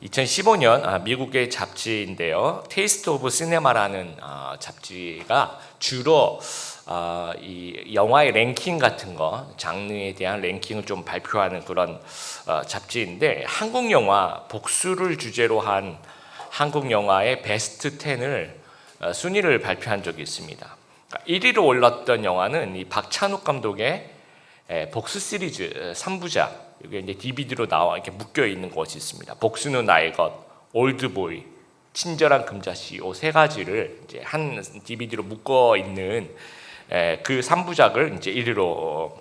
2015년 미국의 잡지인데요. 테이스트 오브 시네마라는 잡지가 주로 이 영화의 랭킹 같은 거, 장르에 대한 랭킹을 좀 발표하는 그런 잡지인데, 한국 영화 복수를 주제로 한 한국 영화의 베스트 10을 순위를 발표한 적이 있습니다. 1위로 올랐던 영화는 이 박찬욱 감독의 복수 시리즈 3부작, 이게 이제 DVD로 나와 이렇게 묶여 있는 것이 있습니다. 복수는 나의 것, 올드보이, 친절한 금자씨, 이 세 가지를 이제 한 DVD로 묶어 있는 그 3부작을 이제 1위로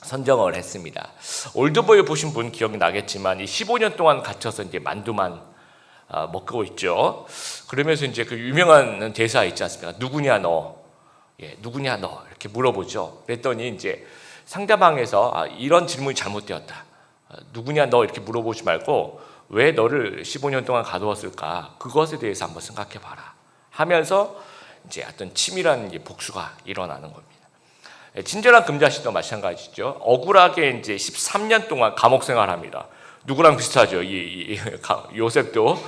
선정을 했습니다. 올드보이 보신 분 기억이 나겠지만, 이 15년 동안 갇혀서 이제 만두만 먹고 있죠. 그러면서 이제 그 유명한 대사 있지 않습니까? 누구냐 너, 누구냐 너, 이렇게 물어보죠. 그랬더니 이제 상대방에서 이런 질문이 잘못되었다. 누구냐 너, 이렇게 물어보지 말고 왜 너를 15년 동안 가두었을까? 그것에 대해서 한번 생각해 봐라 하면서 이제 어떤 치밀한 복수가 일어나는 겁니다. 친절한 금자씨도 마찬가지죠. 억울하게 이제 13년 동안 감옥 생활합니다. 누구랑 비슷하죠? 요셉도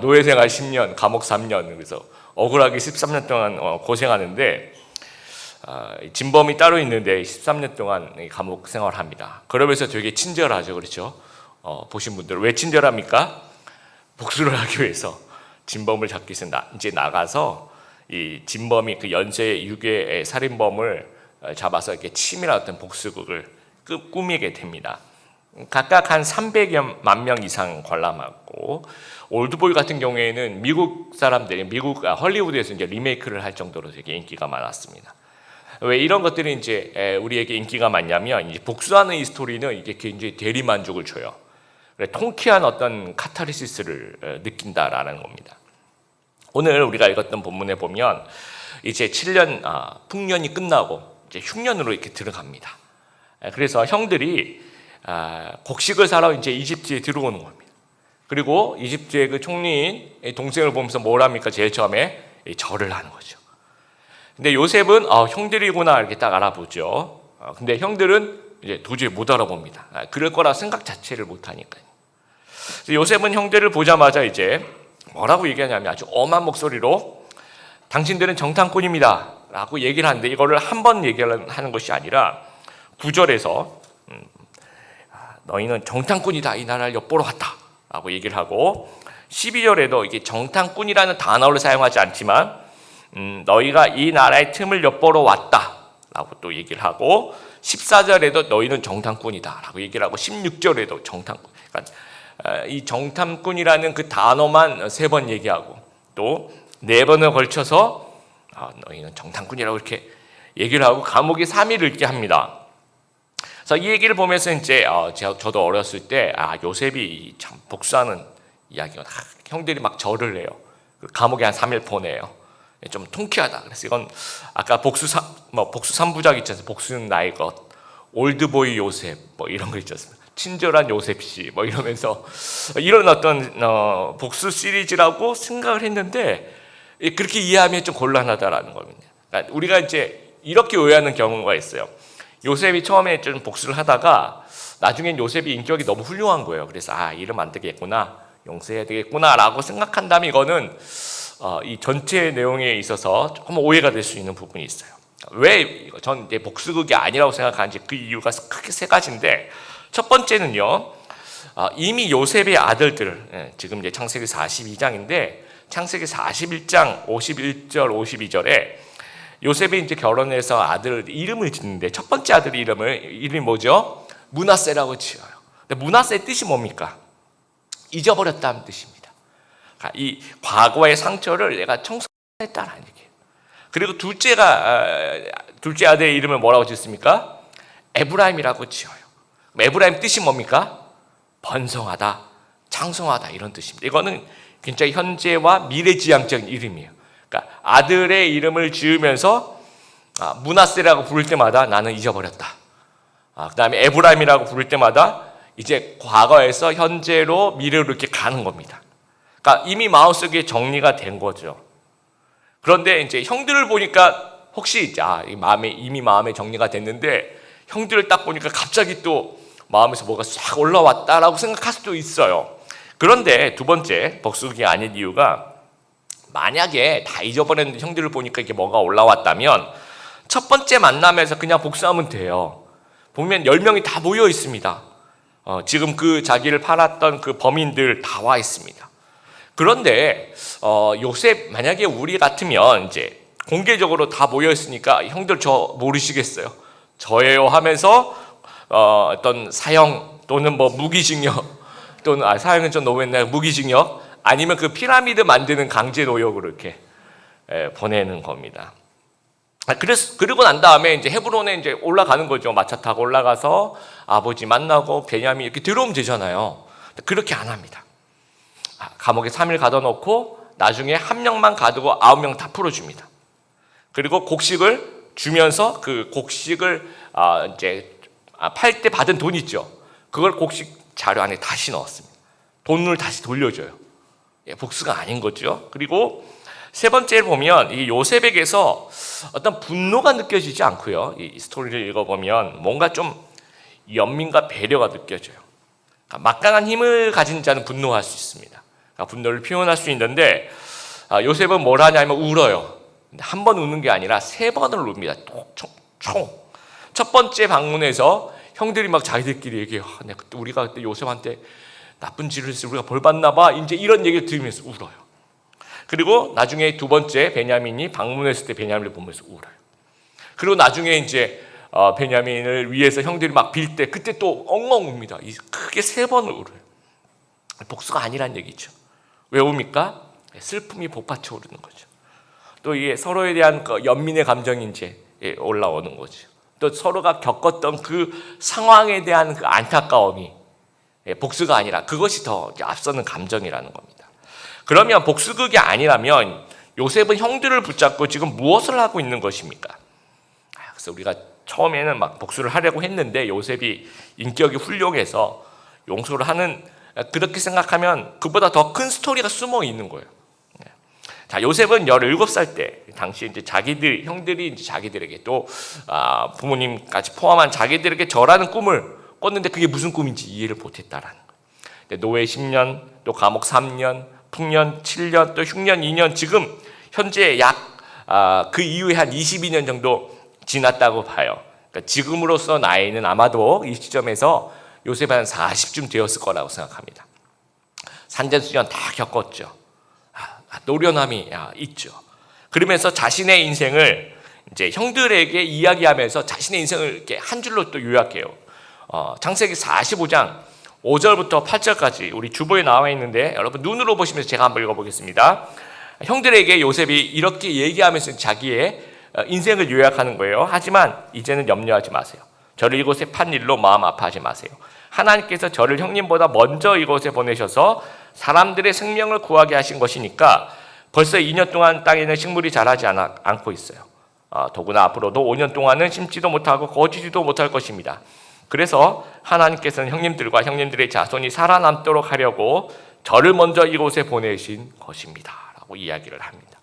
노예 생활 10년, 감옥 3년, 그래서 억울하게 13년 동안 고생하는데, 진범이 따로 있는데 13년 동안 감옥 생활합니다. 그러면서 되게 친절하죠, 그렇죠? 보신 분들 왜 친절합니까? 복수를 하기 위해서 진범을 잡기 위해서 이제 나가서 이 진범이 그 연쇄 유괴 살인범을 잡아서 이렇게 치밀한 어떤 복수극을 꾸미게 됩니다. 각각 한 300만 명 이상 관람하고, 올드보이 같은 경우에는 미국 사람들이 헐리우드에서 이제 리메이크를 할 정도로 되게 인기가 많았습니다. 왜 이런 것들이 이제 우리에게 인기가 많냐면, 이제 복수하는 이 스토리는 이게 굉장히 대리 만족을 줘요. 통쾌한 어떤 카타르시스를 느낀다라는 겁니다. 오늘 우리가 읽었던 본문에 보면 이제 7년 풍년이 끝나고 이제 흉년으로 이렇게 들어갑니다. 그래서 형들이 곡식을 사러 이제 이집트에 들어오는 겁니다. 그리고 이집트의 그 총리인 동생을 보면서 뭘 합니까? 제일 처음에 절을 하는 거죠. 근데 요셉은 형들이구나 이렇게 딱 알아보죠. 근데 형들은 이제 도저히 못 알아봅니다. 그럴 거라 생각 자체를 못 하니까요. 요셉은 형들을 보자마자 이제 뭐라고 얘기하냐면, 아주 엄한 목소리로 당신들은 정탐꾼입니다 라고 얘기를 하는데, 이거를 한 번 얘기하는 것이 아니라 9절에서 너희는 정탐꾼이다, 이 나라를 엿보러 왔다 라고 얘기를 하고, 12절에도 이게 정탐꾼이라는 단어를 사용하지 않지만 너희가 이 나라의 틈을 엿보러 왔다 라고 또 얘기를 하고, 14절에도 너희는 정탐꾼이다 라고 얘기를 하고, 16절에도 정탐꾼, 그러니까 이 정탐꾼이라는 그 단어만 3번 얘기하고, 또 4번을 걸쳐서 너희는 정탐꾼이라고 이렇게 얘기를 하고, 감옥에 3일을 있게 합니다. 그래서 이 얘기를 보면서 이제 저도 어렸을 때 요셉이 참 복수하는 이야기가, 형들이 막 절을 해요. 감옥에 한 3일 보내요. 좀 통쾌하다. 그래서 이건 아까 복수 3부작 있지 않습니까? 복수는 나의 것, 올드보이 요셉 이런 거 있지 않습니까? 친절한 요셉 씨 이러면서 이런 어떤 복수 시리즈라고 생각을 했는데, 그렇게 이해하면 좀 곤란하다라는 겁니다. 그러니까 우리가 이제 이렇게 오해하는 경우가 있어요. 요셉이 처음에 좀 복수를 하다가 나중엔 요셉이 인격이 너무 훌륭한 거예요. 그래서 이러면 안 되겠구나, 용서해야 되겠구나라고 생각한다면, 이거는 이 전체 내용에 있어서 조금 오해가 될 수 있는 부분이 있어요. 왜 전 이제 복수극이 아니라고 생각하는지 그 이유가 크게 3가지인데, 첫 번째는요, 이미 요셉의 아들들, 지금 이제 창세기 42장인데 창세기 41장 51절 52절에 요셉이 이제 결혼해서 아들 이름을 짓는데, 첫 번째 아들 이름이 뭐죠? 므낫세라고 지어요. 근데 므낫세의 뜻이 뭡니까? 잊어버렸다는 뜻입니다. 이 과거의 상처를 내가 청소했다라는 얘기예요. 그리고 둘째 아들의 이름을 뭐라고 짓습니까? 에브라임이라고 지어요. 에브라임 뜻이 뭡니까? 번성하다, 창성하다, 이런 뜻입니다. 이거는 굉장히 현재와 미래지향적인 이름이에요. 그러니까 아들의 이름을 지으면서 므낫세라고 부를 때마다 나는 잊어버렸다. 그 다음에 에브라임이라고 부를 때마다 이제 과거에서 현재로 미래로 이렇게 가는 겁니다. 그러니까 이미 마음속에 정리가 된 거죠. 그런데 이제 형들을 보니까 혹시 이미 마음에 정리가 됐는데, 형들을 딱 보니까 갑자기 또 마음에서 뭐가 싹 올라왔다라고 생각할 수도 있어요. 그런데 두 번째 복수극이 아닌 이유가, 만약에 다 잊어버린 형들을 보니까 이게 뭐가 올라왔다면 첫 번째 만남에서 그냥 복수하면 돼요. 보면 10명이 다 모여 있습니다. 지금 그 자기를 팔았던 그 범인들 다 와 있습니다. 그런데 요셉, 만약에 우리 같으면 이제 공개적으로 다 모여 있으니까 형들 저 모르시겠어요? 저예요 하면서 어떤 사형 또는 뭐 무기징역 또는 사형은 좀 너무했나요? 무기징역 아니면 그 피라미드 만드는 강제 노역으로 이렇게 보내는 겁니다. 그리고 난 다음에 이제 헤브론에 이제 올라가는 거죠. 마차 타고 올라가서 아버지 만나고 베냐민 이렇게 들어오면 되잖아요. 그렇게 안 합니다. 감옥에 3일 가둬놓고 나중에 1명만 가두고 9명 다 풀어줍니다. 그리고 곡식을 주면서 그 곡식을 이제 팔 때 받은 돈 있죠. 그걸 곡식 자료 안에 다시 넣었습니다. 돈을 다시 돌려줘요. 복수가 아닌 거죠. 그리고 세 번째를 보면 이 요셉에게서 어떤 분노가 느껴지지 않고요. 이 스토리를 읽어보면 뭔가 좀 연민과 배려가 느껴져요. 막강한 힘을 가진 자는 분노할 수 있습니다. 분노를 표현할 수 있는데 요셉은 뭘 하냐면 울어요. 한 번 우는 게 아니라 3번을 웁니다. 총. 첫 번째 방문에서 형들이 막 자기들끼리 얘기해요. 우리가 그때 요셉한테 나쁜 짓을 해서 우리가 벌 받나 봐. 이제 이런 얘기를 들으면서 울어요. 그리고 나중에 두 번째 베냐민이 방문했을 때 베냐민을 보면서 울어요. 그리고 나중에 이제 베냐민을 위해서 형들이 막 빌 때 그때 또 엉엉 웁니다. 크게 3번을 울어요. 복수가 아니란 얘기죠. 왜 웁니까? 슬픔이 복받쳐 오르는 거죠. 또 이게 서로에 대한 그 연민의 감정이 이제 올라오는 거죠. 또 서로가 겪었던 그 상황에 대한 그 안타까움이 복수가 아니라 그것이 더 앞서는 감정이라는 겁니다. 그러면 복수극이 아니라면 요셉은 형들을 붙잡고 지금 무엇을 하고 있는 것입니까? 그래서 우리가 처음에는 막 복수를 하려고 했는데 요셉이 인격이 훌륭해서 용서를 하는, 그렇게 생각하면 그보다 더 큰 스토리가 숨어 있는 거예요. 자, 요셉은 17살 때 당시 이제 형들이 이제 자기들에게 또 부모님까지 포함한 자기들에게 절하는 꿈을 꿨는데 그게 무슨 꿈인지 이해를 못했다라는 거예요. 노예 10년, 또 감옥 3년, 풍년 7년, 또 흉년 2년, 지금 현재 그 이후에 한 22년 정도 지났다고 봐요. 그러니까 지금으로서 나이는 아마도 이 시점에서 요셉이 한 40쯤 되었을 거라고 생각합니다. 산전수전 다 겪었죠. 노련함이 있죠. 그러면서 자신의 인생을 이제 형들에게 이야기하면서 자신의 인생을 이렇게 한 줄로 또 요약해요. 창세기 45장 5절부터 8절까지 우리 주보에 나와 있는데 여러분 눈으로 보시면서 제가 한번 읽어보겠습니다. 형들에게 요셉이 이렇게 얘기하면서 자기의 인생을 요약하는 거예요. 하지만 이제는 염려하지 마세요. 저를 이곳에 판 일로 마음 아파하지 마세요. 하나님께서 저를 형님보다 먼저 이곳에 보내셔서 사람들의 생명을 구하게 하신 것이니까 벌써 2년 동안 땅에는 식물이 자라지 않고 있어요. 더구나 앞으로도 5년 동안은 심지도 못하고 거지지도 못할 것입니다. 그래서 하나님께서는 형님들과 형님들의 자손이 살아남도록 하려고 저를 먼저 이곳에 보내신 것입니다 라고 이야기를 합니다.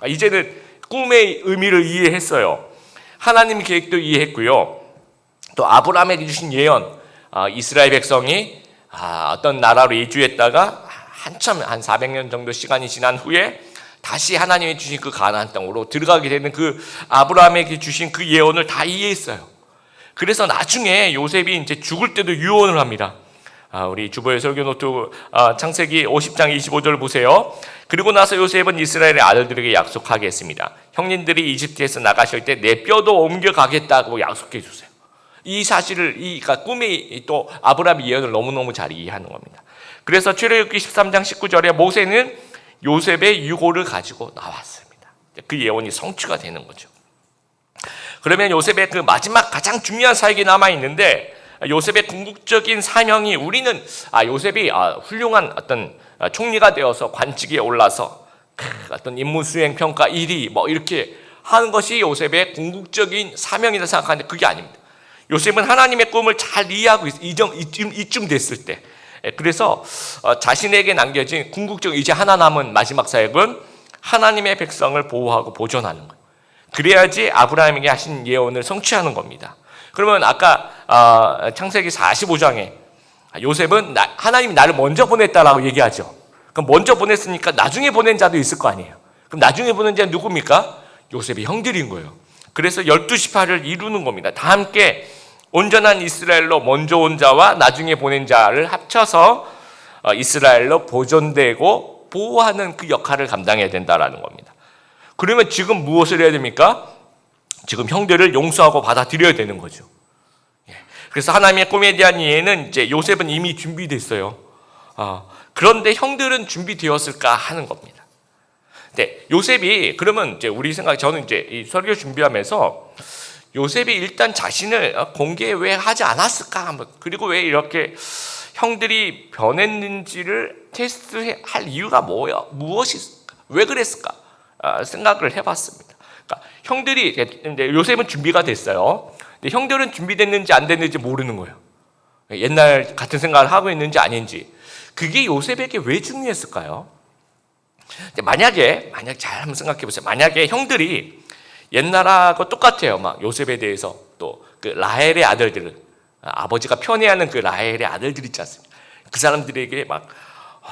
이제는 꿈의 의미를 이해했어요. 하나님 계획도 이해했고요. 또 아브라함에게 주신 예언, 이스라엘 백성이 어떤 나라로 이주했다가 한참 한 400년 정도 시간이 지난 후에 다시 하나님이 주신 그 가나안 땅으로 들어가게 되는 그 아브라함에게 주신 그 예언을 다 이해했어요. 그래서 나중에 요셉이 이제 죽을 때도 유언을 합니다. 우리 주보의 설교 노트 창세기 50장 25절 보세요. 그리고 나서 요셉은 이스라엘의 아들들에게 약속하게 했습니다. 형님들이 이집트에서 나가실 때 내 뼈도 옮겨가겠다고 약속해 주세요. 이 사실을 그러니까 꿈이 또 아브라함의 예언을 너무너무 잘 이해하는 겁니다. 그래서 출애굽기 13장 19절에 모세는 요셉의 유고를 가지고 나왔습니다. 그 예언이 성취가 되는 거죠. 그러면 요셉의 그 마지막 가장 중요한 사역이 남아 있는데 요셉의 궁극적인 사명이, 우리는 요셉이 훌륭한 어떤 총리가 되어서 관직에 올라서 어떤 임무 수행 평가 1위 뭐 이렇게 하는 것이 요셉의 궁극적인 사명이라 생각하는데 그게 아닙니다. 요셉은 하나님의 꿈을 잘 이해하고 이쯤 됐을 때, 그래서 자신에게 남겨진 궁극적 이제 하나 남은 마지막 사역은 하나님의 백성을 보호하고 보존하는 거예요. 그래야지 아브라함에게 하신 예언을 성취하는 겁니다. 그러면 아까 창세기 45장에 요셉은 하나님이 나를 먼저 보냈다라고 얘기하죠. 그럼 먼저 보냈으니까 나중에 보낸 자도 있을 거 아니에요. 그럼 나중에 보낸 자는 누굽니까? 요셉의 형들인 거예요. 그래서 12지파를 이루는 겁니다. 다 함께 온전한 이스라엘로 먼저 온 자와 나중에 보낸 자를 합쳐서 이스라엘로 보존되고 보호하는 그 역할을 감당해야 된다라는 겁니다. 그러면 지금 무엇을 해야 됩니까? 지금 형들을 용서하고 받아들여야 되는 거죠. 그래서 하나님의 꿈에 대한 이해는 이제 요셉은 이미 준비됐어요. 그런데 형들은 준비되었을까 하는 겁니다. 네, 요셉이 그러면 이제 우리 생각, 저는 이제 이 설교 준비하면서 요셉이 일단 자신을 공개 왜 하지 않았을까, 그리고 왜 이렇게 형들이 변했는지를 테스트할 이유가 무엇이, 왜 그랬을까 생각을 해봤습니다. 그러니까 형들이, 요셉은 준비가 됐어요. 근데 형들은 준비됐는지 안 됐는지 모르는 거예요. 옛날 같은 생각을 하고 있는지 아닌지. 그게 요셉에게 왜 중요했을까요? 만약에 잘 한번 생각해 보세요. 만약에 형들이 옛날하고 똑같아요. 막 요셉에 대해서 또 그 라헬의 아들들은 아버지가 편애하는 그 라헬의 아들들 있지 않습니까? 그 사람들에게 막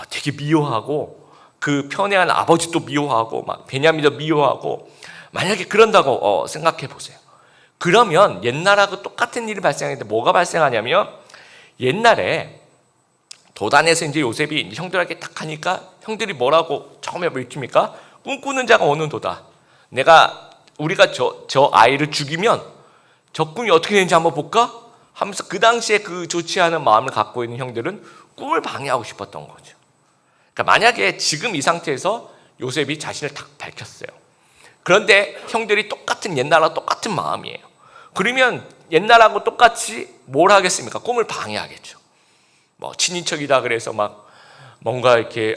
되게 미워하고 그 편애하는 아버지도 미워하고 막 베냐민도 미워하고 만약에 그런다고 생각해 보세요. 그러면 옛날하고 똑같은 일이 발생하는데 뭐가 발생하냐면 옛날에 도단에서 이제 요셉이 형들에게 딱 하니까 형들이 뭐라고 처음에 외칩니까? 꿈꾸는 자가 오는 도다. 우리가 저 아이를 죽이면 저 꿈이 어떻게 되는지 한번 볼까? 하면서 그 당시에 그 좋지 않은 마음을 갖고 있는 형들은 꿈을 방해하고 싶었던 거죠. 그러니까 만약에 지금 이 상태에서 요셉이 자신을 딱 밝혔어요. 그런데 형들이 옛날하고 똑같은 마음이에요. 그러면 옛날하고 똑같이 뭘 하겠습니까? 꿈을 방해하겠죠. 뭐 친인척이다 그래서 막 뭔가 이렇게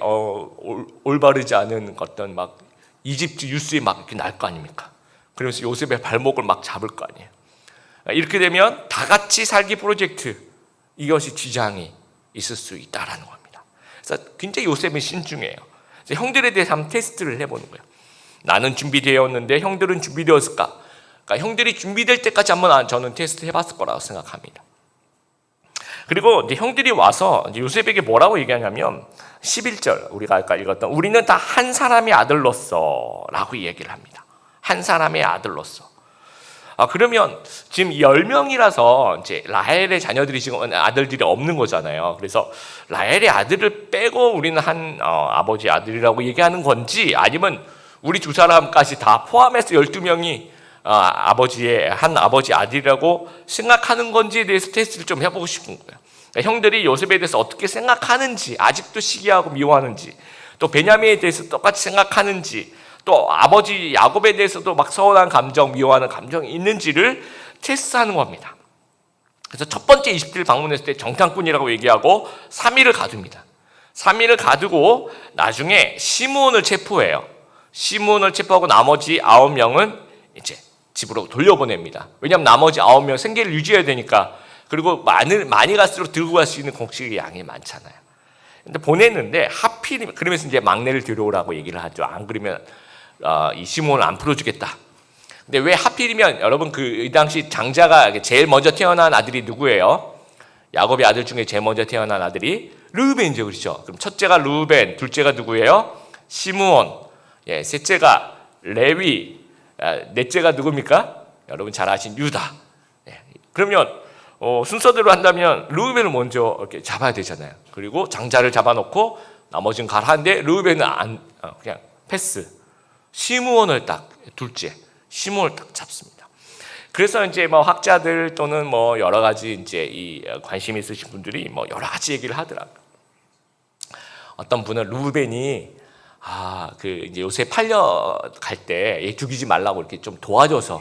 올바르지 않은 어떤 막 이집트 뉴스에 막 이렇게 날 거 아닙니까? 그러면서 요셉의 발목을 막 잡을 거 아니에요. 이렇게 되면 다 같이 살기 프로젝트, 이것이 지장이 있을 수 있다라는 겁니다. 그래서 굉장히 요셉은 신중해요. 형들에 대해서 한번 테스트를 해보는 거예요. 나는 준비되었는데 형들은 준비되었을까? 그러니까 형들이 준비될 때까지 한번 저는 테스트 해봤을 거라고 생각합니다. 그리고 이제 형들이 와서 이제 요셉에게 뭐라고 얘기하냐면 11절 우리가 아까 읽었던 우리는 다 한 사람의 아들로서 라고 얘기를 합니다. 한 사람의 아들로서. 그러면 지금 10명이라서 이제 라헬의 자녀들이 지금 아들들이 없는 거잖아요. 그래서 라헬의 아들을 빼고 우리는 한 아버지 아들이라고 얘기하는 건지 아니면 우리 두 사람까지 다 포함해서 12명이 한 아버지 아들이라고 생각하는 건지에 대해서 테스트를 좀 해보고 싶은 거예요. 그러니까 형들이 요셉에 대해서 어떻게 생각하는지, 아직도 시기하고 미워하는지, 또 베냐민에 대해서 똑같이 생각하는지, 또 아버지 야곱에 대해서도 막 서운한 감정, 미워하는 감정이 있는지를 테스트하는 겁니다. 그래서 첫 번째 20일 방문했을 때 정탐꾼이라고 얘기하고 3일을 가둡니다. 3일을 가두고 나중에 시므온을 체포해요. 시므온을 체포하고 나머지 9명은 이제 집으로 돌려보냅니다. 왜냐하면 나머지 9명 생계를 유지해야 되니까. 그리고 많이 갈수록 들고 갈 수 있는 곡식의 양이 많잖아요. 근데 보냈는데 하필이면 그러면서 이제 막내를 데려오라고 얘기를 하죠. 안 그러면 이 시므온을 안 풀어주겠다. 근데 왜 하필이면 여러분 이 당시 장자가 제일 먼저 태어난 아들이 누구예요? 야곱의 아들 중에 제일 먼저 태어난 아들이 르우벤이죠, 그렇죠? 그럼 첫째가 르우벤, 둘째가 누구예요? 시므온, 셋째가 레위, 넷째가 누굽니까? 여러분 잘 아신 유다. 그러면 순서대로 한다면 르우벤을 먼저 이렇게 잡아야 되잖아요. 그리고 장자를 잡아놓고 나머지는 가라는데 르우벤은 그냥 패스. 시므온을 둘째 시므온을 딱 잡습니다. 그래서 이제 뭐 학자들 또는 뭐 여러 가지 이제 이 관심 있으신 분들이 뭐 여러 가지 얘기를 하더라고요. 어떤 분은 르우벤이 이제 요셉 팔려갈 때 얘 죽이지 말라고 이렇게 좀 도와줘서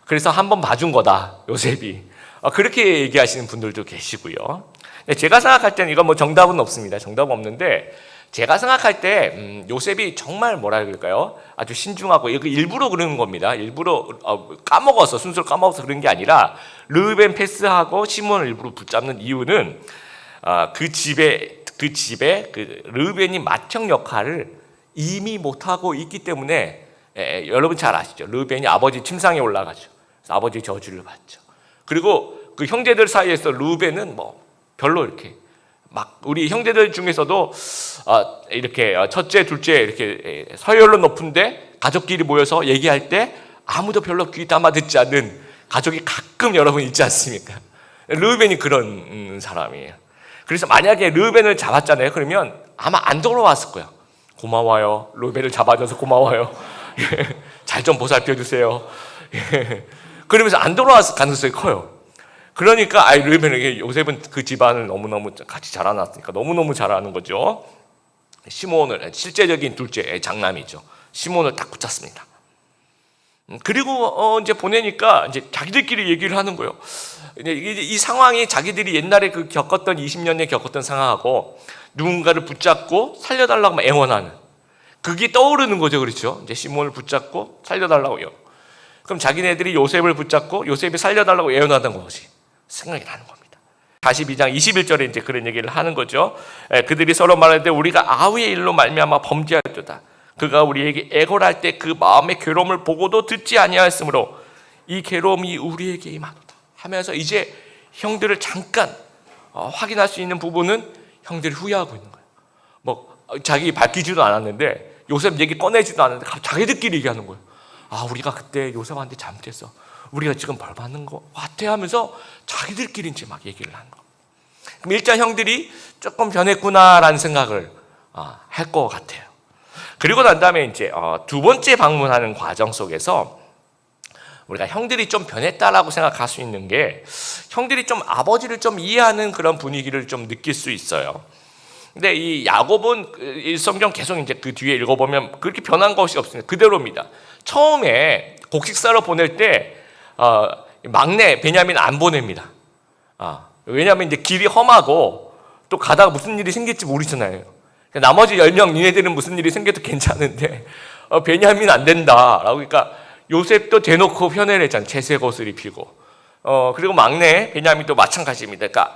그래서 한번 봐준 거다 요셉이. 그렇게 얘기하시는 분들도 계시고요. 제가 생각할 때는 이건 뭐 정답은 없습니다. 정답은 없는데 제가 생각할 때 요셉이 정말 뭐라 그럴까요? 아주 신중하고 일부러 그러는 겁니다. 일부러 순서를 까먹어서 그런 게 아니라 르우벤 패스하고 시몬을 일부러 붙잡는 이유는 그 집에 르우벤이 맏형 역할을 이미 못하고 있기 때문에 여러분 잘 아시죠? 르우벤이 아버지 침상에 올라가죠. 그래서 아버지 저주를 받죠. 그리고 그 형제들 사이에서 르우벤은 뭐 별로 이렇게 막 우리 형제들 중에서도 이렇게 첫째, 둘째 이렇게 서열로 높은데 가족끼리 모여서 얘기할 때 아무도 별로 귀 담아 듣지 않는 가족이 가끔 여러분 있지 않습니까? 르우벤이 그런 사람이에요. 그래서 만약에 르우벤을 잡았잖아요. 그러면 아마 안 돌아왔을 거야. 고마워요. 르우벤을 잡아줘서 고마워요. 잘 좀 보살펴 주세요. 그러면서 안 돌아왔을 가능성이 커요. 그러니까 르우벤에게 요셉은 그 집안을 너무너무 같이 자라났으니까 너무너무 잘하는 거죠. 시몬을 실제적인 둘째 장남이죠. 시몬을 딱 붙잡습니다. 그리고 이제 보내니까 이제 자기들끼리 얘기를 하는 거예요. 이 상황이 자기들이 옛날에 그 겪었던 20년에 겪었던 상황하고 누군가를 붙잡고 살려달라고 애원하는 그게 떠오르는 거죠, 그렇죠? 이제 시몬을 붙잡고 살려달라고요. 그럼 자기네들이 요셉을 붙잡고 요셉이 살려달라고 애원하던 것이 생각이 나는 겁니다. 42장 21절에 이제 그런 얘기를 하는 거죠. 그들이 서로 말하는데 우리가 아우의 일로 말미암아 범죄하였도다. 그가 우리에게 애걸할 때 그 마음의 괴로움을 보고도 듣지 아니하였으므로 이 괴로움이 우리에게 임하도다 하면서 이제 형들을 잠깐 확인할 수 있는 부분은 형들이 후회하고 있는 거예요. 뭐 자기 밝히지도 않았는데 요셉 얘기 꺼내지도 않았는데 자기들끼리 얘기하는 거예요. 우리가 그때 요셉한테 잘못했어. 우리가 지금 벌 받는 거 같아 하면서 자기들끼리 이제 막 얘기를 하는 거. 그럼 일단 형들이 조금 변했구나라는 생각을 할 것 같아요. 그리고 난 다음에 이제 두 번째 방문하는 과정 속에서 우리가 형들이 좀 변했다라고 생각할 수 있는 게 형들이 좀 아버지를 좀 이해하는 그런 분위기를 좀 느낄 수 있어요. 근데 이 야곱은 이 성경 계속 이제 그 뒤에 읽어보면 그렇게 변한 것이 없습니다. 그대로입니다. 처음에 곡식사로 보낼 때 막내 베냐민 안 보냅니다. 왜냐하면 이제 길이 험하고 또 가다가 무슨 일이 생길지 모르잖아요. 나머지 10명 니네들은 무슨 일이 생겨도 괜찮은데 베냐민 안 된다라고. 그러니까 요셉도 대놓고 편애를 했잖아요. 채색 옷을 입히고. 그리고 막내 베냐민도 마찬가지입니다. 그러니까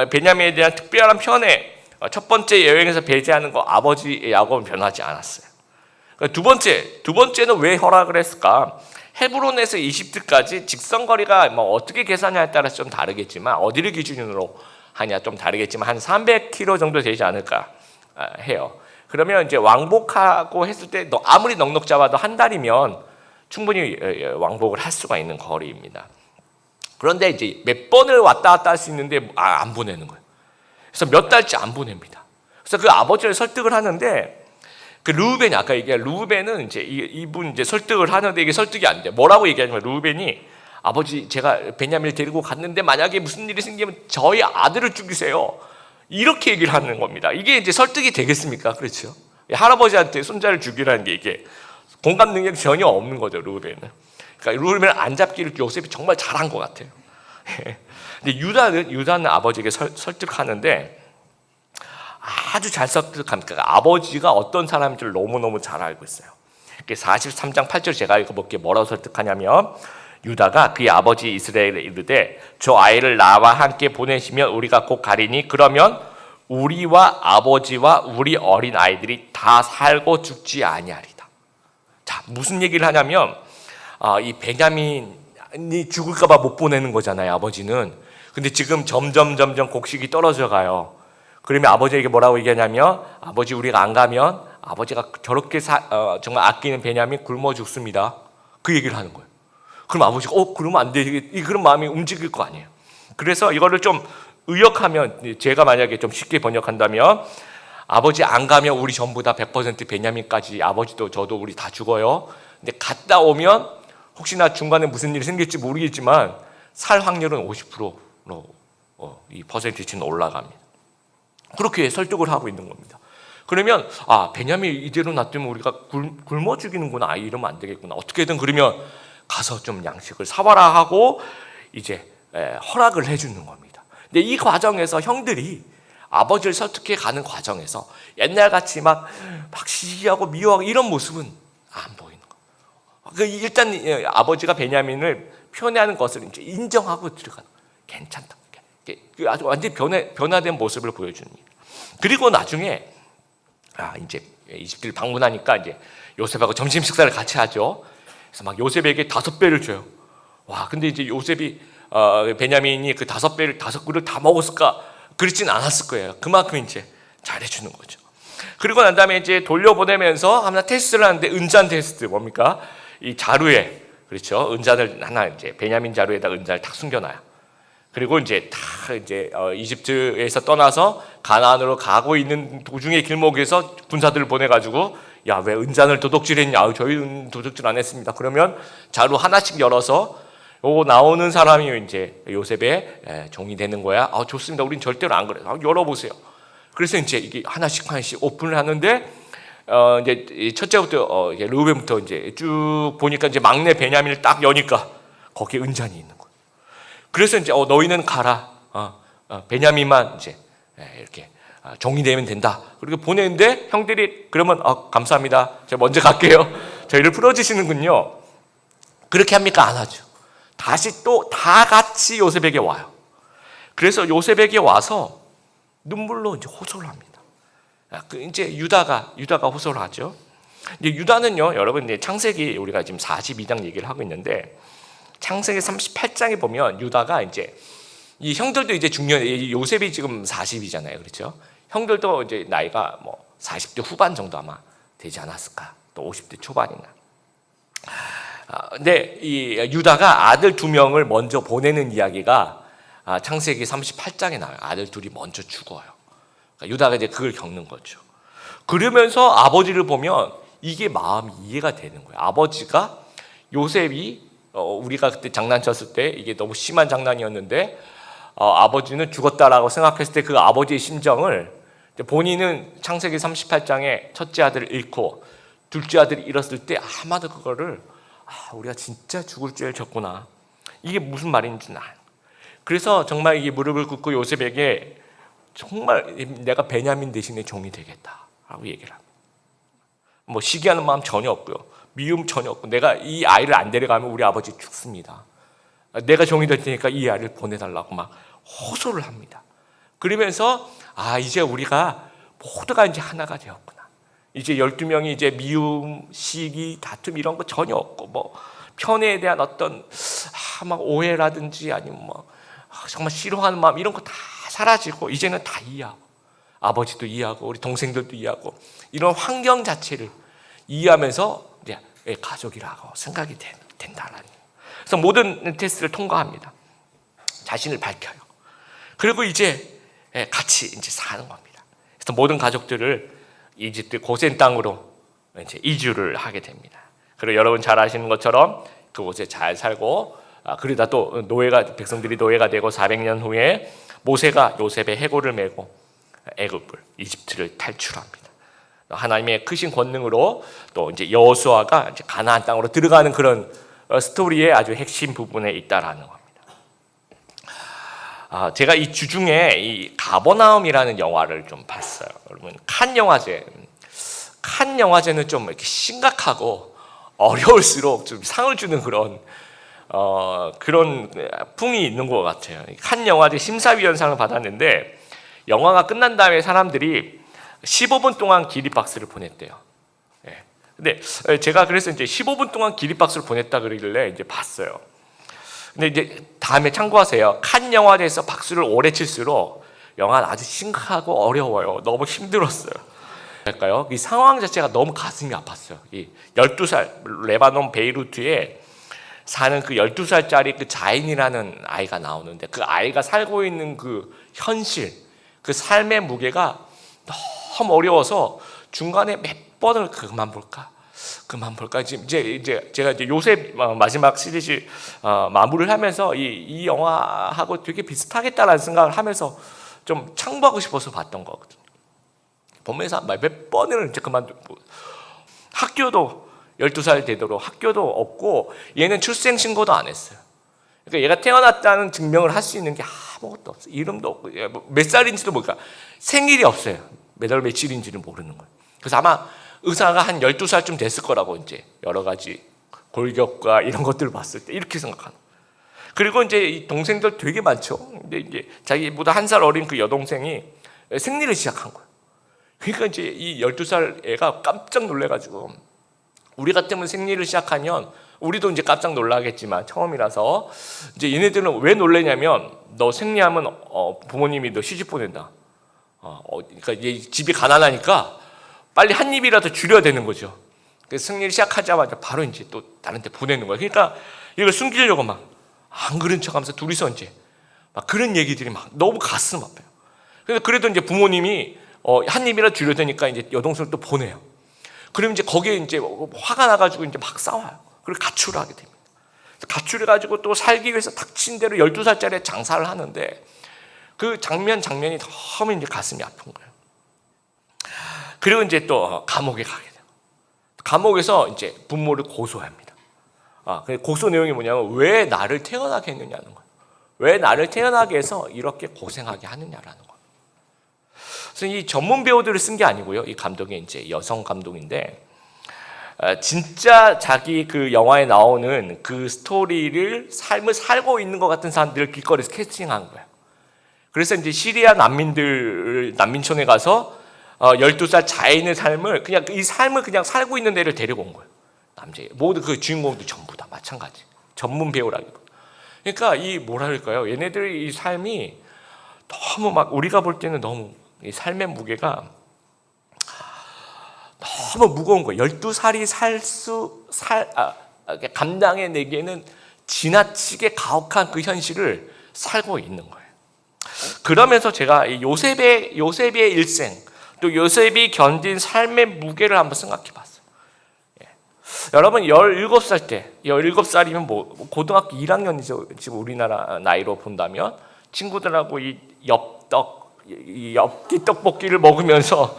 베냐민에 대한 특별한 편애, 첫 번째 여행에서 배제하는 거 아버지 야곱은 변하지 않았어요. 그러니까 두 번째는 왜 허락을 했을까? 헤브론에서 이집트까지 직선거리가 뭐 어떻게 계산하냐에 따라서 좀 다르겠지만 어디를 기준으로 하냐 좀 다르겠지만 한 300km 정도 되지 않을까 해요. 그러면 이제 왕복하고 했을 때 아무리 넉넉 잡아도 한 달이면 충분히 왕복을 할 수가 있는 거리입니다. 그런데 이제 몇 번을 왔다 갔다 할 수 있는데 안 보내는 거예요. 그래서 몇 달째 안 보냅니다. 그래서 그 아버지를 설득을 하는데 그 르우벤이 아까 얘기한 르우벤은 이제 이분 이제 설득을 하는데 이게 설득이 안 돼. 뭐라고 얘기하냐면 르우벤이 아버지 제가 베냐민을 데리고 갔는데 만약에 무슨 일이 생기면 저희 아들을 죽이세요. 이렇게 얘기를 하는 겁니다. 이게 이제 설득이 되겠습니까? 그렇죠. 할아버지한테 손자를 죽이라는 게 이게 공감 능력이 전혀 없는 거죠, 르우벤은. 그러니까 르우벤을 안 잡기를 요셉이 정말 잘한 것 같아요. 근데 유다는 아버지에게 설득하는데 아주 잘 설득합니다. 아버지가 어떤 사람인 줄 너무너무 잘 알고 있어요. 43장 8절 제가 읽어볼게요. 뭐라고 설득하냐면 유다가 그의 아버지 이스라엘에 이르되 저 아이를 나와 함께 보내시면 우리가 곧 가리니 그러면 우리와 아버지와 우리 어린 아이들이 다 살고 죽지 아니하리다. 자, 무슨 얘기를 하냐면 이 베냐민이 죽을까 봐 못 보내는 거잖아요, 아버지는. 근데 지금 점점 곡식이 떨어져 가요. 그러면 아버지에게 뭐라고 얘기하냐면 아버지 우리가 안 가면 아버지가 저렇게 정말 아끼는 베냐민 굶어 죽습니다. 그 얘기를 하는 거예요. 그럼 아버지가 그러면 안 돼. 그런 마음이 움직일 거 아니에요. 그래서 이거를 좀 의역하면 제가 만약에 좀 쉽게 번역한다면 아버지 안 가면 우리 전부 다 100% 베냐민까지 아버지도 저도 우리 다 죽어요. 근데 갔다 오면 혹시나 중간에 무슨 일이 생길지 모르겠지만 살 확률은 50%로 이 퍼센티지는 올라갑니다. 그렇게 설득을 하고 있는 겁니다. 그러면 베냐민 이대로 놔두면 우리가 굶어 죽이는구나. 이러면 안 되겠구나. 어떻게든 그러면 가서 좀 양식을 사와라 하고 이제 허락을 해주는 겁니다. 근데 이 과정에서 형들이 아버지를 설득해 가는 과정에서 옛날같이 막 시기하고 미워하고 이런 모습은 안 보이는 거예요. 일단 아버지가 베냐민을 편애하는 것을 이제 인정하고 들어가는 거예요. 괜찮다. 아주 완전히 변화된 모습을 보여줍니다. 그리고 나중에 이제 이집트를 방문하니까 이제 요셉하고 점심 식사를 같이 하죠. 그래서 막 요셉에게 5배를 줘요. 근데 이제 요셉이 베냐민이 그 5배를 5그릇 다 먹었을까? 그렇진 않았을 거예요. 그만큼 이제 잘해주는 거죠. 그리고 난 다음에 이제 돌려보내면서 하나 테스트를 하는데, 은잔 테스트 뭡니까? 이 자루에, 그렇죠, 은잔을 하나 이제 베냐민 자루에다 은잔을 딱 숨겨놔요. 그리고 이제 다 이제 이집트에서 떠나서 가나안으로 가고 있는 도중의 길목에서 군사들을 보내가지고, 야, 왜 은잔을 도둑질했냐? 저희는 도둑질 안 했습니다. 그러면 자루 하나씩 열어서 나오는 사람이 이제 요셉의 종이 되는 거야. 좋습니다. 우린 절대로 안 그래요. 열어보세요. 그래서 이제 이게 하나씩 오픈을 하는데, 이제 첫째부터 이제 르우벤부터 이제 쭉 보니까 이제 막내 베냐민을 딱 여니까 거기에 은잔이 있는 거예요. 그래서 이제 너희는 가라. 베냐민만 이제 이렇게 종이 되면 된다. 그렇게 보내는데 형들이 그러면 감사합니다. 제가 먼저 갈게요. 저희를 풀어주시는군요. 그렇게 합니까? 안 하죠. 다시 또 다 같이 요셉에게 와요. 그래서 요셉에게 와서 눈물로 이제 호소를 합니다. 이제 유다가 호소를 하죠. 이제 유다는요, 여러분, 이제 창세기 우리가 지금 42장 얘기를 하고 있는데, 창세기 38장에 보면 유다가 이제 이 형들도 이제 요셉이 지금 40이잖아요, 그렇죠? 형들도 이제 나이가 뭐 40대 후반 정도 아마 되지 않았을까, 또 50대 초반이나. 근데 이 유다가 아들 2명을 먼저 보내는 이야기가 창세기 38장에 나와요. 아들 둘이 먼저 죽어요. 그러니까 유다가 이제 그걸 겪는 거죠. 그러면서 아버지를 보면 이게 마음이 이해가 되는 거예요. 아버지가 요셉이 우리가 그때 장난쳤을 때 이게 너무 심한 장난이었는데, 아버지는 죽었다라고 생각했을 때 그 아버지의 심정을 본인은 창세기 38장에 첫째 아들을 잃고 둘째 아들을 잃었을 때 아마도 그거를 우리가 진짜 죽을 죄를 졌구나, 이게 무슨 말인지 그래서 정말 이게 무릎을 꿇고 요셉에게 정말 내가 베냐민 대신에 종이 되겠다라고 얘기를 합니다. 뭐 시기하는 마음 전혀 없고요, 미움 전혀 없고, 내가 이 아이를 안 데려가면 우리 아버지 죽습니다. 내가 종이 될 테니까 이 아이를 보내달라고 막 호소를 합니다. 그러면서 이제 우리가 모두가 이제 하나가 되었구나. 이제 12명이 이제 미움, 시기, 다툼 이런 거 전혀 없고, 뭐 편애에 대한 어떤 막 오해라든지 아니면 뭐 정말 싫어하는 마음 이런 거 다 사라지고, 이제는 다 이해하고, 아버지도 이해하고 우리 동생들도 이해하고, 이런 환경 자체를 이해하면서 이제 가족이라고 생각이 된다라는. 그래서 모든 테스트를 통과합니다. 자신을 밝혀요. 그리고 이제 같이 이제 사는 겁니다. 그래서 모든 가족들을 이집트 고센 땅으로 이제 이주를 하게 됩니다. 그리고 여러분 잘 아시는 것처럼 그곳에 잘 살고, 그러다 또 백성들이 노예가 되고 400년 후에 모세가 요셉의 해골을 메고 애굽을, 이집트를 탈출합니다. 하나님의 크신 권능으로 또 이제 여호수아가 이제 가나안 땅으로 들어가는 그런 스토리의 아주 핵심 부분에 있다라는 겁니다. 제가 이 주중에 이 가버나움이라는 영화를 좀 봤어요. 여러분, 칸 영화제는 좀 이렇게 심각하고 어려울수록 좀 상을 주는 그런 풍이 있는 것 같아요. 칸 영화제 심사위원상을 받았는데, 영화가 끝난 다음에 사람들이 15분 동안 기립박수를 보냈대요. 근데 제가 그래서 이제 15분 동안 기립박수를 보냈다 그러길래 이제 봤어요. 근데 이제 다음에 참고하세요. 칸 영화제에서 박수를 오래 칠수록 영화는 아주 심각하고 어려워요. 너무 힘들었어요. 할까요? 이 상황 자체가 너무 가슴이 아팠어요. 이 12살 레바논 베이루트에 사는 그 12살짜리 그 자인이라는 아이가 나오는데, 그 아이가 살고 있는 그 현실, 그 삶의 무게가 너무 어려워서 중간에 몇 번을 그만 볼까 지금 이제 제가 이제 요셉 마지막 시리즈 마무리를 하면서 이 영화하고 되게 비슷하겠다라는 생각을 하면서 좀 참고하고 싶어서 봤던 거거든요. 보면서 몇 번을 이제 그만두고, 학교도 12살 되도록 학교도 없고, 얘는 출생 신고도 안 했어요. 그러니까 얘가 태어났다는 증명을 할 수 있는 게 아무것도 없어요. 이름도 없고, 몇 살인지도 모르니까 생일이 없어요. 몇 월 며칠인지는 모르는 거예요. 그래서 아마 의사가 한 12살쯤 됐을 거라고 이제 여러 가지 골격과 이런 것들을 봤을 때 이렇게 생각하는. 그리고 이제 이 동생들 되게 많죠. 근데 이제 자기보다 1살 어린 그 여동생이 생리를 시작한 거예요. 그러니까 이제 이 12살 애가 깜짝 놀래가지고, 우리 같으면 생리를 시작하면 우리도 이제 깜짝 놀라겠지만 처음이라서 이제 얘네들은 왜 놀래냐면 너 생리하면 부모님이 너 시집 보낸다. 그러니까 얘 집이 가난하니까 빨리 한 입이라도 줄여야 되는 거죠. 그래서 생리를 시작하자마자 바로 이제 또 다른 데 보내는 거예요. 그러니까 이걸 숨기려고 막 안 그런 척하면서 둘이서 이제 막 그런 얘기들이 막 너무 가슴 아파요. 그래도 이제 부모님이 한 입이라도 줄여야 되니까 이제 여동생을 또 보내요. 그러면 이제 거기에 이제 화가 나가지고 이제 막 싸워요. 그리고 가출을 하게 됩니다. 가출해 가지고 또 살기 위해서 닥친 대로 12살짜리 장사를 하는데 그 장면이 너무 이제 가슴이 아픈 거예요. 그리고 이제 또 감옥에 가게 돼요. 감옥에서 이제 부모를 고소합니다. 그 고소 내용이 뭐냐면 왜 나를 태어나게 했느냐는 거예요. 왜 나를 태어나게 해서 이렇게 고생하게 하느냐라는 거예요. 그래서 이 전문 배우들을 쓴 게 아니고요. 이 감독이 이제 여성 감독인데 진짜 자기 그 영화에 나오는 그 스토리를 삶을 살고 있는 것 같은 사람들을 길거리에서 캐스팅한 거예요. 그래서 이제 시리아 난민촌에 가서 12살 자인의 삶을 그냥 이 삶을 그냥 살고 있는 애를 데리고 온 거예요. 남자 모두 그 주인공도 전부 다 마찬가지. 전문 배우라기보다. 그러니까 이 뭐랄까요? 얘네들의 이 삶이 너무 막 우리가 볼 때는 너무 이 삶의 무게가 너무 무거운 거예요. 12살이 감당해내기에는 지나치게 가혹한 그 현실을 살고 있는 거예요. 그러면서 제가 이 요셉의 일생, 또 요셉이 견딘 삶의 무게를 한번 생각해 봤어요. 여러분 17살 때, 17살이면 뭐 고등학교 1학년이죠. 지금 우리나라 나이로 본다면 친구들하고 이 엽기 떡볶이를 먹으면서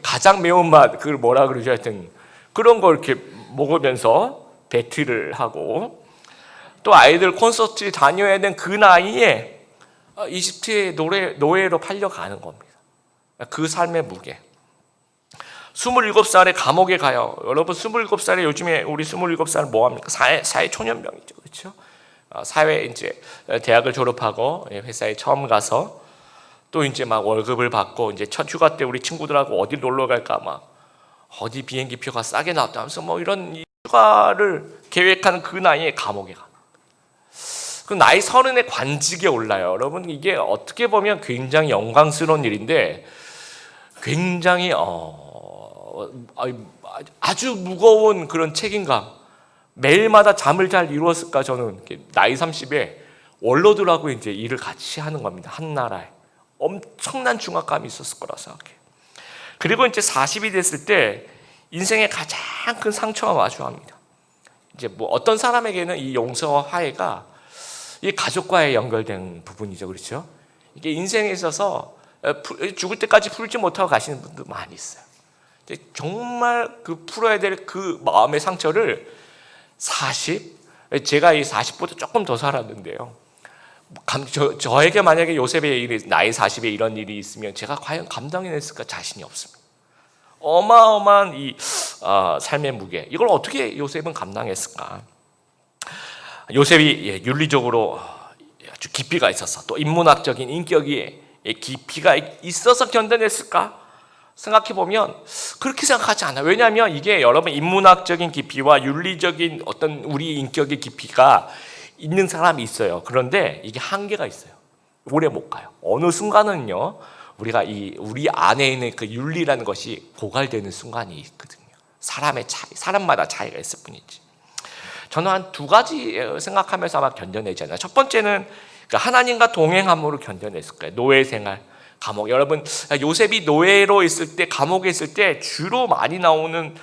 가장 매운맛 그걸 뭐라 그러죠? 하여튼 그런 걸 이렇게 먹으면서 배틀을 하고 또 아이들 콘서트 다녀야 되는 그 나이에 이집트의 노예로 팔려가는 겁니다. 그 삶의 무게. 27살에 감옥에 가요. 여러분 27살에 요즘에 우리 27살은 뭐 합니까? 사회 초년병이죠. 그렇죠? 사회 이제 대학을 졸업하고 회사에 처음 가서 또 이제 막 월급을 받고 이제 첫 휴가 때 우리 친구들하고 어디 놀러 갈까 막 어디 비행기 표가 싸게 나왔다면서 뭐 이런 휴가를 계획하는 그 나이에 감옥에 가. 그 나이 30에 관직에 올라요. 여러분 이게 어떻게 보면 굉장히 영광스러운 일인데 굉장히 아주 무거운 그런 책임감. 매일마다 잠을 잘 이루었을까 저는 나이 30에 원로들하고 이제 일을 같이 하는 겁니다. 한 나라에 엄청난 중압감이 있었을 거라 생각해요. 그리고 이제 40이 됐을 때 인생의 가장 큰 상처와 마주합니다. 이제 뭐 어떤 사람에게는 이 용서와 화해가 이 가족과의 연결된 부분이죠, 그렇죠? 이게 인생에 있어서 죽을 때까지 풀지 못하고 가시는 분도 많이 있어요. 정말 그 풀어야 될 그 마음의 상처를 제가 이 40보다 조금 더 살았는데요. 저에게 만약에 요셉의 일이 나이 40에 이런 일이 있으면 제가 과연 감당해냈을까 자신이 없습니다. 어마어마한 이 삶의 무게 이걸 어떻게 요셉은 감당했을까? 요셉이 윤리적으로 아주 깊이가 있어서 또 인문학적인 인격이 깊이가 있어서 견뎌냈을까? 생각해보면 그렇게 생각하지 않아요. 왜냐하면 이게 여러분 인문학적인 깊이와 윤리적인 어떤 우리 인격의 깊이가 있는 사람이 있어요. 그런데 이게 한계가 있어요. 오래 못 가요. 어느 순간은요 우리가 우리 안에 있는 그 윤리라는 것이 고갈되는 순간이 있거든요. 사람마다 차이가 있을 뿐이지. 저는 한 두 가지 생각하면서 아마 견뎌내잖아요. 첫 번째는 하나님과 동행함으로 견뎌냈을 거예요. 노예 생활, 감옥. 여러분 요셉이 노예로 있을 때, 감옥에 있을 때 주로 많이 나오는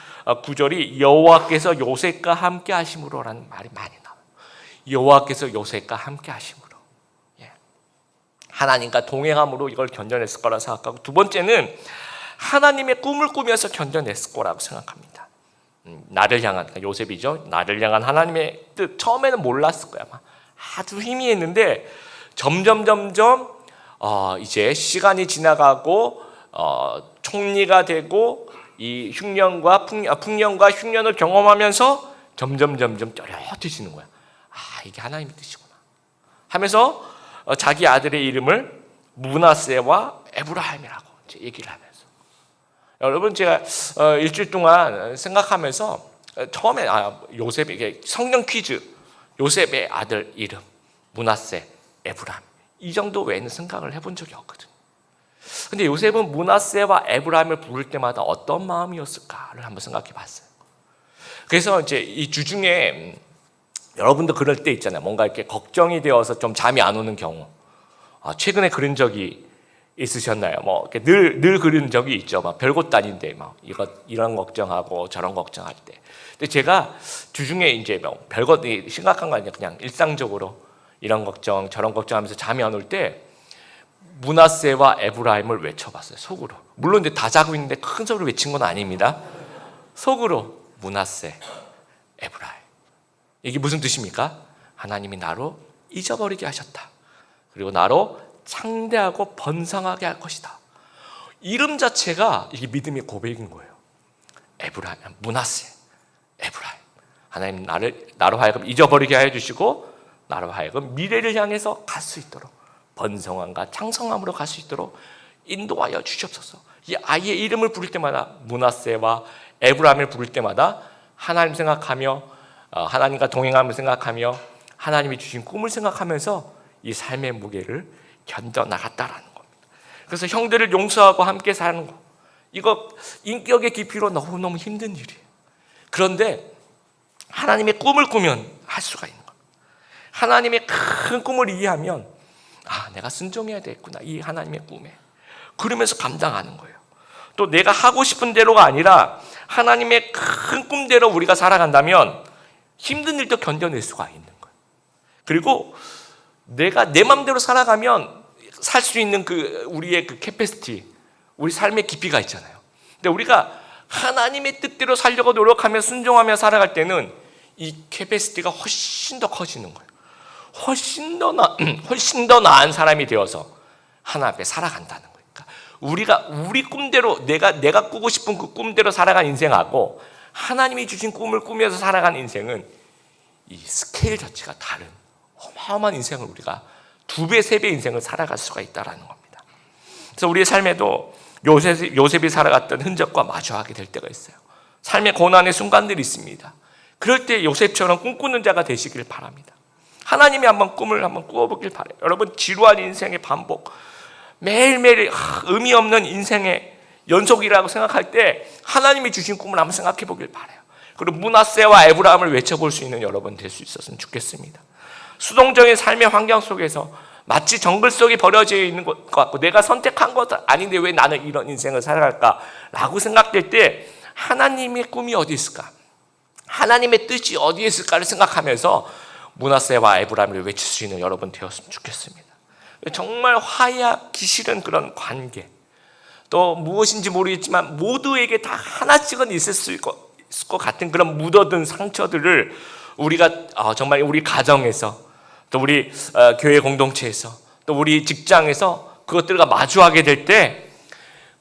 구절이 여호와께서 요셉과 함께 하심으로라는 말이 많이 나와요. 여호와께서 요셉과 함께 하심으로. 하나님과 동행함으로 이걸 견뎌냈을 거라 생각하고, 두 번째는 하나님의 꿈을 꾸면서 견뎌냈을 거라고 생각합니다. 나를 향한, 그러니까 요셉이죠. 나를 향한 하나님의 뜻, 처음에는 몰랐을 거야. 아주 희미했는데 점점 이제 시간이 지나가고 총리가 되고 이 풍년과 흉년을 경험하면서 점점 또렷해지는 거야. 이게 하나님의 뜻이구나 하면서 자기 아들의 이름을 므낫세와 에브라임이라고 이제 얘기를 하면서, 여러분 제가 일주일 동안 생각하면서 처음에 요셉에게 성경 퀴즈, 요셉의 아들 이름 므낫세, 에브람, 이 정도 외에는 생각을 해본 적이 없거든요. 근데 요셉은 므낫세와 에브람을 부를 때마다 어떤 마음이었을까를 한번 생각해 봤어요. 그래서 이제 이 주중에 여러분도 그럴 때 있잖아요. 뭔가 이렇게 걱정이 되어서 좀 잠이 안 오는 경우. 최근에 그런 적이 있으셨나요? 뭐 늘 그런 적이 있죠. 막 별것도 아닌데 막 이런 걱정하고 저런 걱정할 때. 근데 제가 주중에 이제 뭐 별것 심각한 거 아니에요. 그냥 일상적으로 이런 걱정 저런 걱정하면서 잠이 안 올 때 므낫세와 에브라임을 외쳐봤어요. 속으로. 물론 이제 다 자고 있는데 큰 소리로 외친 건 아닙니다. 속으로 므낫세, 에브라임. 이게 무슨 뜻입니까? 하나님이 나로 잊어버리게 하셨다. 그리고 나로 창대하고 번성하게 할 것이다. 이름 자체가 이게 믿음의 고백인 거예요. 에브라임, 므낫세, 에브라임. 하나님 나로 하여금 잊어버리게 해주시고 나로 하여금 미래를 향해서 갈 수 있도록 번성함과 창성함으로 갈 수 있도록 인도하여 주시옵소서. 이 아이의 이름을 부를 때마다 므낫세와 에브라임을 부를 때마다 하나님 생각하며 하나님과 동행함을 생각하며 하나님이 주신 꿈을 생각하면서 이 삶의 무게를 견뎌나갔다라는 겁니다. 그래서 형들을 용서하고 함께 사는 거, 이거 인격의 깊이로 너무너무 힘든 일이에요. 그런데 하나님의 꿈을 꾸면 할 수가 있는 거예요. 하나님의 큰 꿈을 이해하면 내가 순종해야 되겠구나, 이 하나님의 꿈에. 그러면서 감당하는 거예요. 또 내가 하고 싶은 대로가 아니라 하나님의 큰 꿈대로 우리가 살아간다면 힘든 일도 견뎌낼 수가 있는 거예요. 그리고 내가 내 맘대로 살아가면 살 수 있는 우리의 캐패시티, 우리 삶의 깊이가 있잖아요. 근데 우리가 하나님의 뜻대로 살려고 노력하며 순종하며 살아갈 때는 이 캐패시티가 훨씬 더 커지는 거예요. 훨씬 더 나은 사람이 되어서 하나님 앞에 살아간다는 거예요. 그러니까 우리 꿈대로 내가 꾸고 싶은 그 꿈대로 살아간 인생하고 하나님이 주신 꿈을 꾸면서 살아간 인생은 이 스케일 자체가 다른 어마어마한 인생을 우리가 2배, 3배 인생을 살아갈 수가 있다는 겁니다. 그래서 우리의 삶에도 요셉이 살아갔던 흔적과 마주하게 될 때가 있어요. 삶의 고난의 순간들이 있습니다. 그럴 때 요셉처럼 꿈꾸는 자가 되시길 바랍니다. 하나님이 꿈을 한번 꾸어보길 바라요. 여러분, 지루한 인생의 반복, 매일매일 의미 없는 인생의 연속이라고 생각할 때 하나님이 주신 꿈을 한번 생각해 보길 바라요. 그리고 므낫세와 에브라임을 외쳐볼 수 있는 여러분 될 수 있었으면 좋겠습니다. 수동적인 삶의 환경 속에서 마치 정글 속에 버려져 있는 것 같고 내가 선택한 것 아닌데 왜 나는 이런 인생을 살아갈까라고 생각될 때 하나님의 꿈이 어디 있을까? 하나님의 뜻이 어디에 있을까를 생각하면서 므낫세와 에브라임을 외칠 수 있는 여러분 되었으면 좋겠습니다. 정말 화해하기 싫은 그런 관계, 또 무엇인지 모르겠지만 모두에게 다 하나씩은 있을 것 같은 그런 묻어둔 상처들을 우리가 정말 우리 가정에서, 또 우리 교회 공동체에서, 또 우리 직장에서 그것들과 마주하게 될 때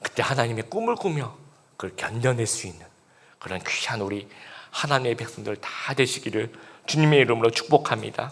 그때 하나님의 꿈을 꾸며 그걸 견뎌낼 수 있는 그런 귀한 우리 하나님의 백성들 다 되시기를 주님의 이름으로 축복합니다.